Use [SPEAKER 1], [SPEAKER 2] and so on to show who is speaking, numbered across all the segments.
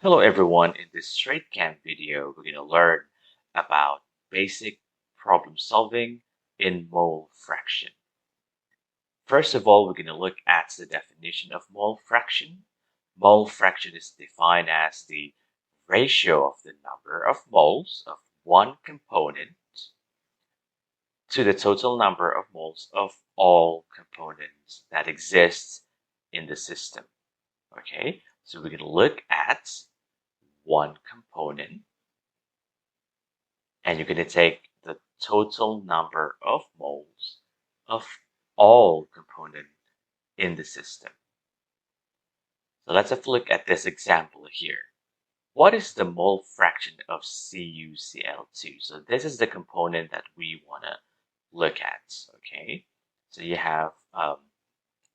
[SPEAKER 1] Hello everyone, in this STR8CHEM video, we're going to learn about basic problem solving in mole fraction. First of all, we're going to look at the definition of mole fraction. Mole fraction is defined as the ratio of the number of moles of one component to the total number of moles of all components that exist in the system. Okay, so we're going to look at one component, and you're going to take the total number of moles of all components in the system. So let's have a look at this example here. What is the mole fraction of CuCl2? So this is the component that we want to look at, okay? So you have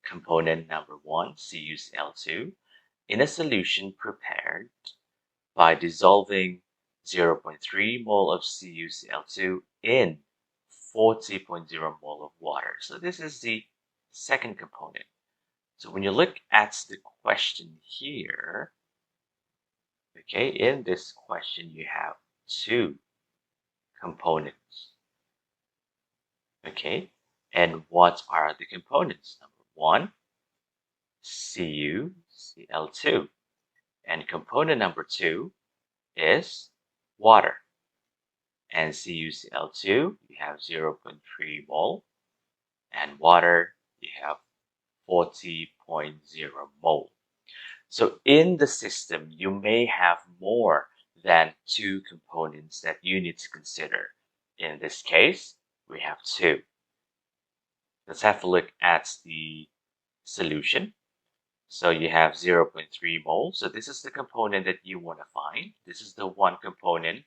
[SPEAKER 1] component number 1, CuCl2, in a solution prepared by dissolving 0.3 mole of CuCl2 in 40.0 mole of water. So this is the second component. So when you look at the question here, okay, in this question you have two components. Okay, and what are the components? Number 1, CuCl2. And component number 2 is water. And CuCl2, you have 0.3 mole. And water, you have 40.0 mole. So in the system, you may have more than two components that you need to consider. In this case, we have two. Let's have a look at the solution. So you have 0.3 mole. So this is the component that you want to find. This is the one component,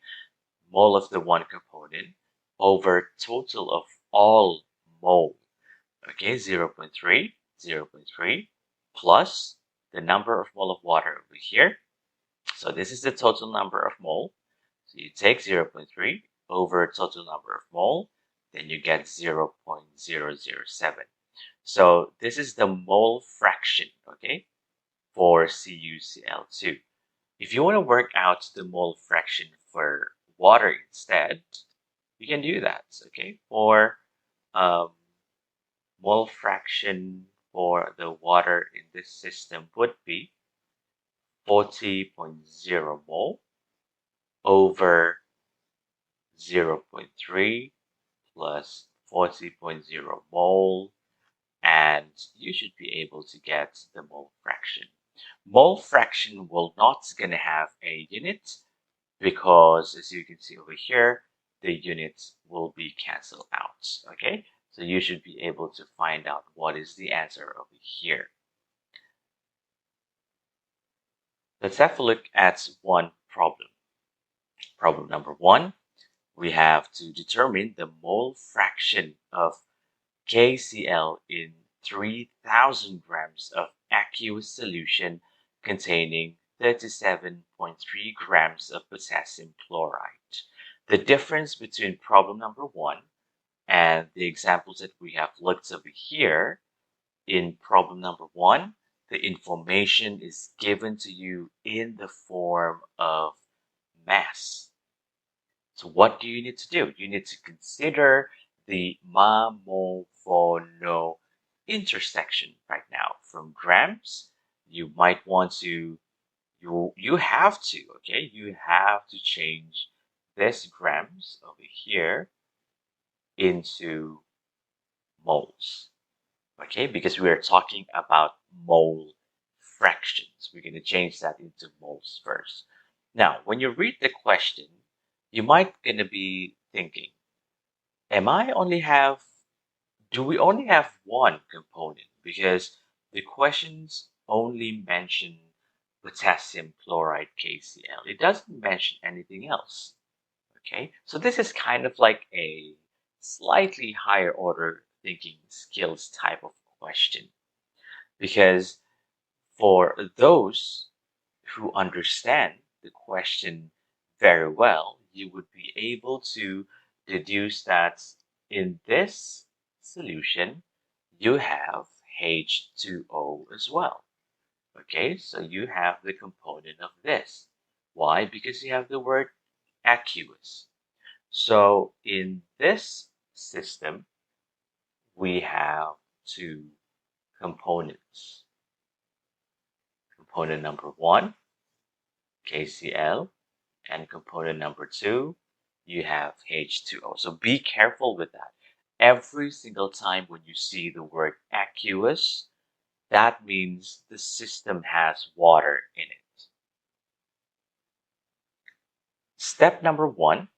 [SPEAKER 1] mole of the one component, over total of all mole. Okay, 0.3, 0.3, plus the number of mole of water over here. So this is the total number of mole. So you take 0.3 over total number of mole, then you get 0.007. So this is the mole fraction, okay, for CuCl2. If you want to work out the mole fraction for water instead, you can do that, okay? For mole fraction for the water in this system would be 40.0 mole over 0.3 plus 40.0 mole, and you should be able to get the mole fraction. Mole fraction will not gonna have a unit because, as you can see over here, the units will be cancelled out, okay? So you should be able to find out what is the answer over here. Let's have a look at one problem. Problem number 1, we have to determine the mole fraction of KCl in 3000 grams of aqueous solution containing 37.3 grams of potassium chloride. The difference between problem number 1 and the examples that we have looked over here, in problem number 1, the information is given to you in the form of mass. So what do you need to do? You need to consider the ma-mol-vo-no intersection right now. From grams, you might want to, you have to, okay? You have to change this grams over here into moles, okay? Because we are talking about mole fractions. We're going to change that into moles first. Now, when you read the question, you might gonna be thinking, do we only have one component? Because the questions only mention potassium chloride KCl. It doesn't mention anything else. Okay, so this is kind of like a slightly higher order thinking skills type of question. Because for those who understand the question very well, you would be able to deduce that in this solution, you have H2O as well. Okay, so you have the component of this. Why? Because you have the word aqueous. So in this system, we have two components. Component number 1, KCl, and component number 2, you have H2O. So be careful with that. Every single time when you see the word aqueous, that means the system has water in it. Step number 1,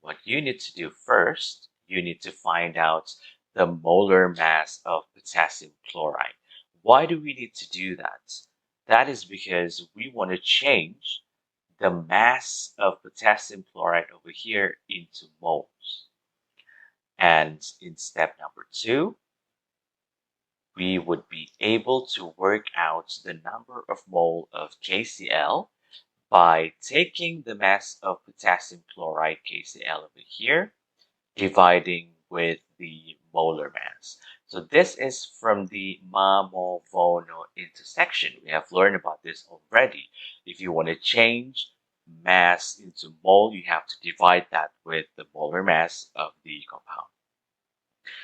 [SPEAKER 1] what you need to do first, you need to find out the molar mass of potassium chloride. Why do we need to do that? That is because we want to change the mass of potassium chloride over here into moles. And in step number 2, we would be able to work out the number of mole of KCl by taking the mass of potassium chloride KCl over here, dividing with the molar mass. So this is from the Ma-Mol-Vo-No intersection. We have learned about this already. If you want to change mass into mole, you have to divide that with the molar mass of the compound.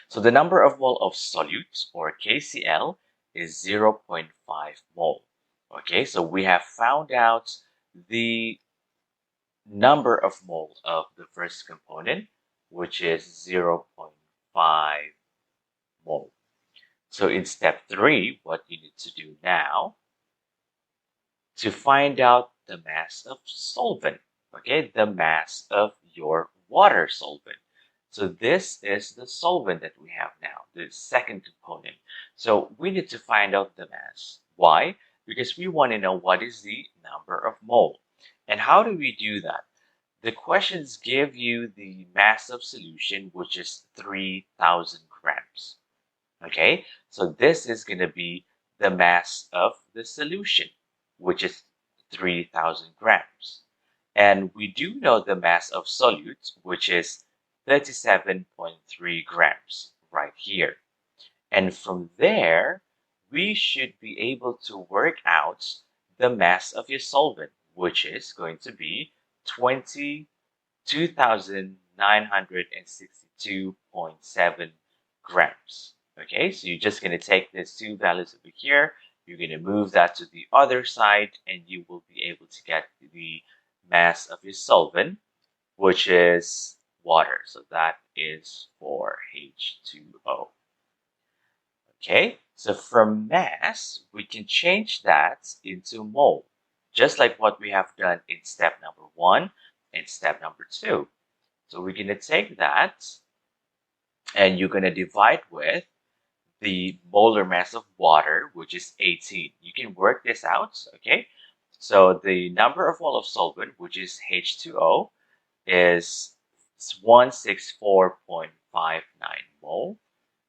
[SPEAKER 1] So the number of mole of solute, or KCl, is 0.5 mole. Okay, so we have found out the number of mole of the first component, which is 0.5 mole. So in step 3, what you need to do now to find out the mass of solvent, okay, the mass of your water solvent. So this is the solvent that we have now, the second component. So we need to find out the mass. Why? Because we want to know what is the number of mole. And how do we do that? The questions give you the mass of solution, which is 3,000 grams. Okay, so this is going to be the mass of the solution, which is 3,000 grams. And we do know the mass of solute, which is 37.3 grams right here. And from there, we should be able to work out the mass of your solvent, which is going to be 22,962.7 grams. Okay, so you're just going to take these two values over here, you're going to move that to the other side, and you will be able to get the mass of your solvent, which is water. So that is for H2O. Okay, so from mass, we can change that into mole, just like what we have done in step number 1 and step number 2. So we're going to take that, and you're going to divide with the molar mass of water, which is 18. You can work this out, okay? So the number of mole of solvent, which is H2O, is 164.59 mole.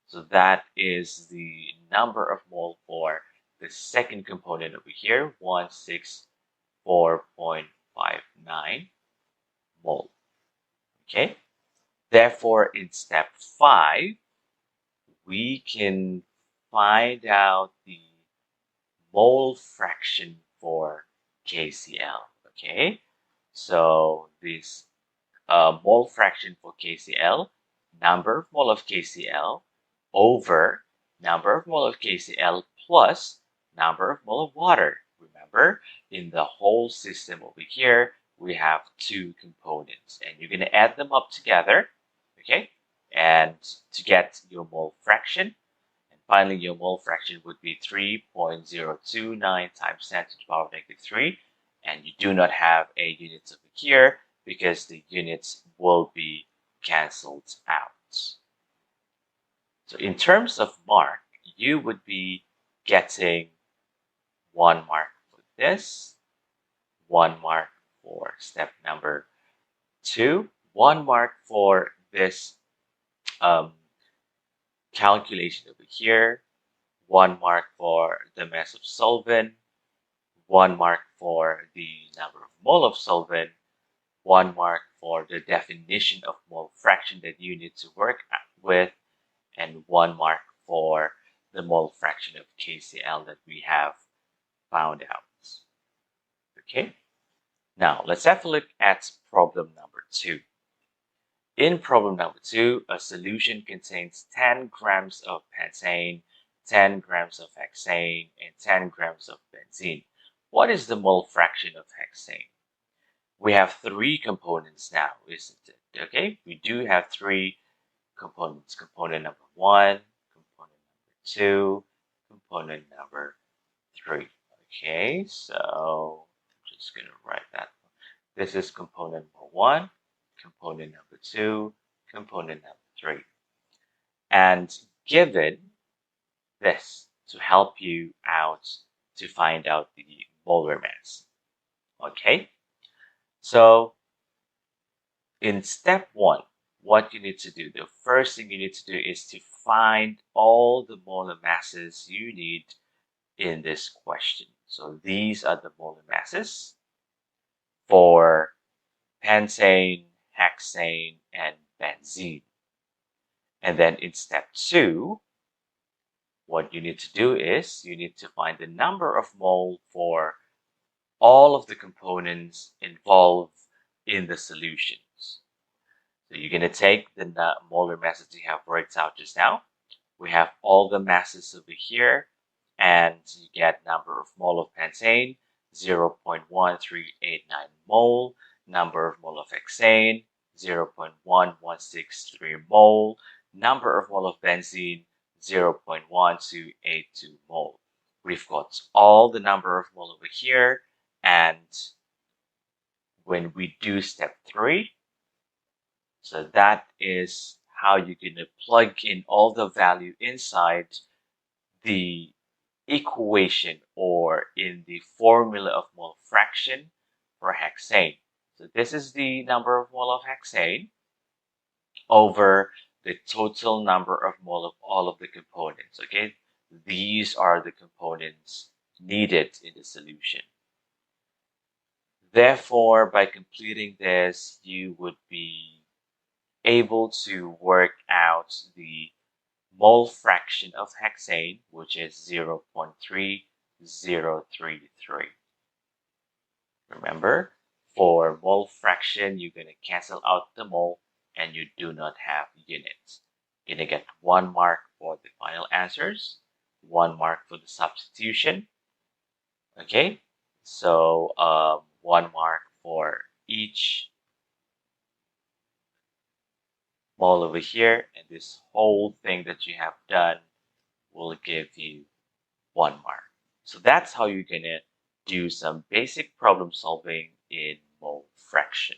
[SPEAKER 1] So that is the number of mole for the second component over here, 164.59 mole. Okay? Therefore, in step 5, we can find out the mole fraction for KCl. Okay? So this mole fraction for KCl, number of mole of KCl over number of mole of KCl plus number of mole of water. Remember, in the whole system over here, we have two components, and you're going to add them up together, okay? And to get your mole fraction, and finally your mole fraction would be 3.029 times 10 to the power of -3, and you do not have a units over here because the units will be cancelled out. So in terms of mark, you would be getting 1 mark for this, 1 mark for step number 2, 1 mark for this calculation over here, 1 mark for the mass of solvent, 1 mark for the number of mole of solvent, 1 mark for the definition of mole fraction that you need to work with, and 1 mark for the mole fraction of KCl that we have found out. Okay, now let's have a look at problem number 2. In problem number 2, a solution contains 10 grams of pentane, 10 grams of hexane, and 10 grams of benzene. What is the mole fraction of hexane? We have 3 components now, isn't it? Okay, we do have 3 components. Component number 1, component number 2, component number 3. Okay, so I'm just going to write that. This is component number 1, component number 2, component number 3. And given this to help you out to find out the molar mass. Okay, so in step 1, what you need to do, the first thing you need to do is to find all the molar masses you need in this question. So these are the molar masses for pentane, hexane, and benzene. And then in step 2, what you need to do is you need to find the number of mole for all of the components involved in the solutions. So you're going to take the molar masses you have worked out just now. We have all the masses over here, and you get number of mole of pentane, 0.1389 mole, number of mole of hexane, 0.1163 mole, number of mole of benzene, 0.1282 mole. We've got all the number of mole over here, and when we do step 3, so that is how you're going to plug in all the value inside the equation or in the formula of mole fraction for hexane. So this is the number of mole of hexane over the total number of mole of all of the components. Okay, these are the components needed in the solution. Therefore, by completing this, you would be able to work out the mole fraction of hexane, which is 0.3033. Remember, for mole fraction, you're going to cancel out the mole and you do not have units. You're going to get 1 mark for the final answers, 1 mark for the substitution. Okay, so 1 mark for each mole over here, and this whole thing that you have done will give you 1 mark. So that's how you're gonna do some basic problem solving in mole fraction.